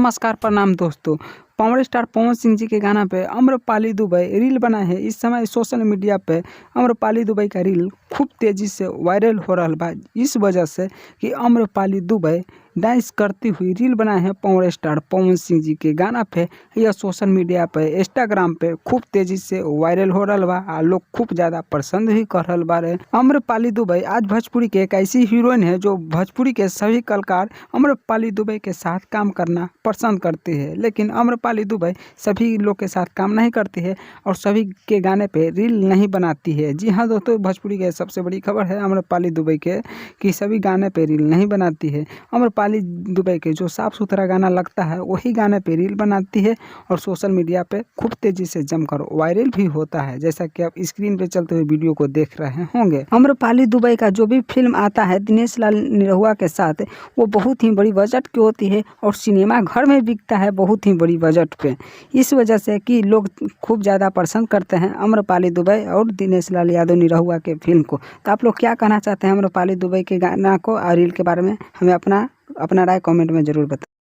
नमस्कार प्रणाम दोस्तों। पावर स्टार पवन सिंह जी के गाना पे आम्रपाली दुबई रील बना है। इस समय सोशल मीडिया पे आम्रपाली दुबई का रील खूब तेजी से वायरल हो रहा बा। इस वजह से कि आम्रपाली दुबई डांस करती हुई रील बनाए हैं पावर स्टार पवन सिंह जी के गाना पे। यह सोशल मीडिया पे इंस्टाग्राम पे खूब तेजी से वायरल हो रहा बा आ लोग खूब ज़्यादा पसंद भी कर रहा बा। आम्रपाली दुबई आज भोजपुरी के एक ऐसी हीरोइन है जो भोजपुरी के सभी कलाकार आम्रपाली दुबई के साथ काम करना पसंद करती है, लेकिन आम्रपाली दुबई सभी लोग के साथ काम नहीं करती है और सभी के गाने पे रील नहीं बनाती है। जी हाँ दोस्तों, भोजपुरी के सबसे बड़ी खबर है आम्रपाली दुबई के कि सभी गाने पे रील नहीं बनाती है। आम्रपाली दुबई के जो साफ सुथरा गाना लगता है वही गाने पे रील बनाती है और सोशल मीडिया पे खूब तेजी से जमकर वायरल भी होता है, जैसा कि आप स्क्रीन पे चलते हुए वीडियो को देख रहे होंगे। आम्रपाली दुबई का जो भी फिल्म आता है दिनेश लाल निरहुआ के साथ, वो बहुत ही बड़ी बजट की होती है और सिनेमा घर में बिकता है बहुत ही बड़ी बजट पे। इस वजह से कि लोग खूब ज़्यादा पसंद करते हैं आम्रपाली दुबई और दिनेश लाल यादव निरहुआ के फिल्म को। तो आप लोग क्या कहना चाहते हैं आम्रपाली दुबई के गाना को और रील के बारे में? हमें अपना राय कमेंट में ज़रूर बताएं।